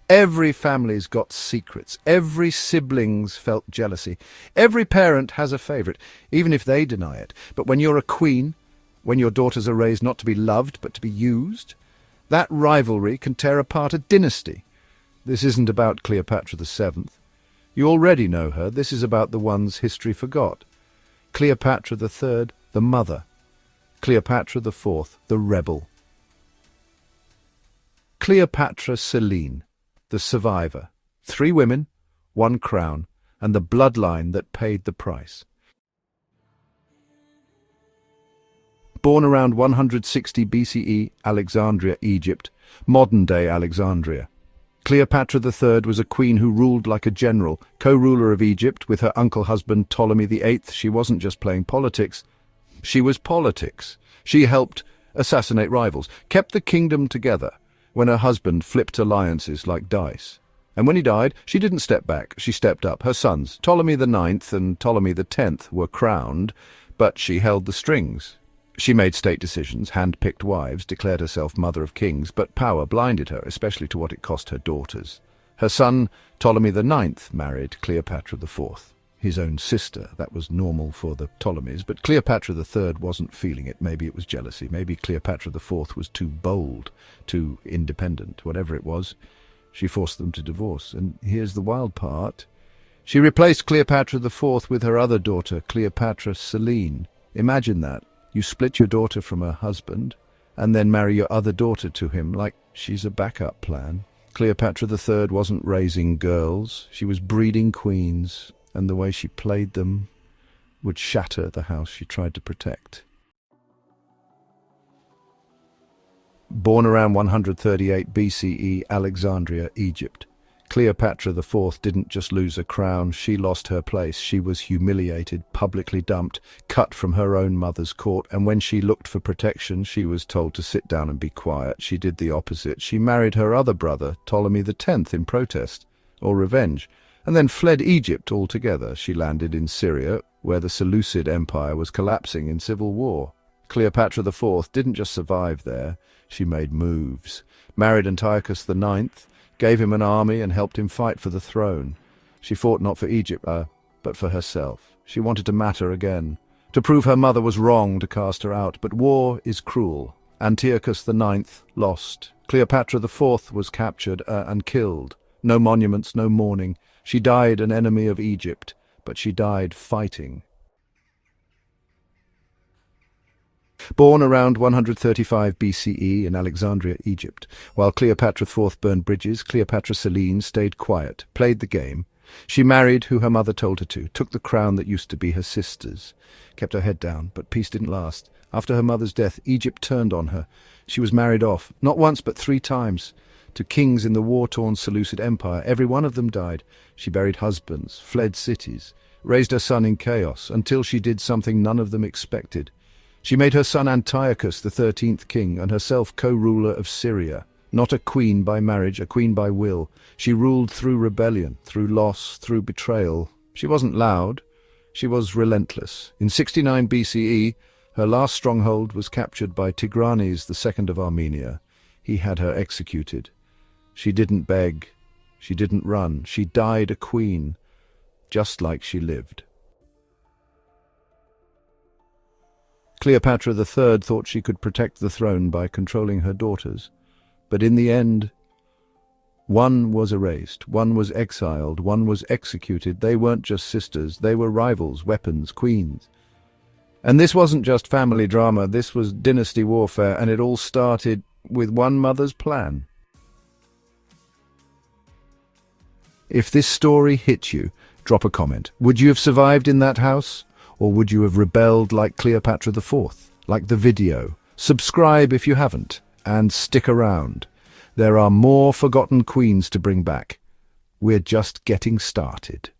Every family's got secrets. Every sibling's felt jealousy. Every parent has a favourite, even if they deny it. But when you're a queen, when your daughters are raised not to be loved but to be used, that rivalry can tear apart a dynasty. This isn't about Cleopatra VII. You already know her. This is about the ones history forgot. Cleopatra III, the mother. Cleopatra IV, the rebel. Cleopatra Selene, the survivor. 3 women, 1 crown, and the bloodline that paid the price. Born around 160 BCE, Alexandria, Egypt, modern-day Alexandria. Cleopatra III was a queen who ruled like a general, co-ruler of Egypt with her uncle-husband Ptolemy VIII. She wasn't just playing politics, she was politics. She helped assassinate rivals, kept the kingdom together when her husband flipped alliances like dice. And when he died, she didn't step back, she stepped up. Her sons, Ptolemy IX and Ptolemy X, were crowned, but she held the strings. She made state decisions, hand-picked wives, declared herself mother of kings, but power blinded her, especially to what it cost her daughters. Her son, Ptolemy IX, married Cleopatra IV, his own sister. That was normal for the Ptolemies, but Cleopatra III wasn't feeling it. Maybe it was jealousy. Maybe Cleopatra IV was too bold, too independent. Whatever it was, she forced them to divorce. And here's the wild part. She replaced Cleopatra IV with her other daughter, Cleopatra Selene. Imagine that. You split your daughter from her husband, and then marry your other daughter to him, like she's a backup plan. Cleopatra III wasn't raising girls, she was breeding queens, and the way she played them would shatter the house she tried to protect. Born around 138 BCE, Alexandria, Egypt. Cleopatra IV didn't just lose a crown, she lost her place. She was humiliated, publicly dumped, cut from her own mother's court, and when she looked for protection, she was told to sit down and be quiet. She did the opposite. She married her other brother, Ptolemy X, in protest, or revenge, and then fled Egypt altogether. She landed in Syria, where the Seleucid Empire was collapsing in civil war. Cleopatra IV didn't just survive there, she made moves. Married Antiochus IX, gave him an army and helped him fight for the throne. She fought not for Egypt, but for herself. She wanted to matter again, to prove her mother was wrong to cast her out. But war is cruel. Antiochus IX lost. Cleopatra IV was captured and killed. No monuments, no mourning. She died an enemy of Egypt, but she died fighting. Born around 135 BCE in Alexandria, Egypt, while Cleopatra IV burned bridges, Cleopatra Selene stayed quiet, played the game. She married who her mother told her to, took the crown that used to be her sister's, kept her head down, but peace didn't last. After her mother's death, Egypt turned on her. She was married off, not once but 3 times, to kings in the war-torn Seleucid Empire. Every one of them died. She buried husbands, fled cities, raised her son in chaos, until she did something none of them expected. She made her son Antiochus the 13th king and herself co-ruler of Syria. Not a queen by marriage, a queen by will. She ruled through rebellion, through loss, through betrayal. She wasn't loud, she was relentless. In 69 BCE, her last stronghold was captured by Tigranes II of Armenia. He had her executed. She didn't beg, she didn't run. She died a queen, just like she lived. Cleopatra III thought she could protect the throne by controlling her daughters, but in the end, one was erased, one was exiled, one was executed. They weren't just sisters, they were rivals, weapons, queens. And this wasn't just family drama, this was dynasty warfare, and it all started with one mother's plan. If this story hit you, drop a comment. Would you have survived in that house? Or would you have rebelled like Cleopatra IV? Like the video? Subscribe if you haven't, and stick around. There are more forgotten queens to bring back. We're just getting started.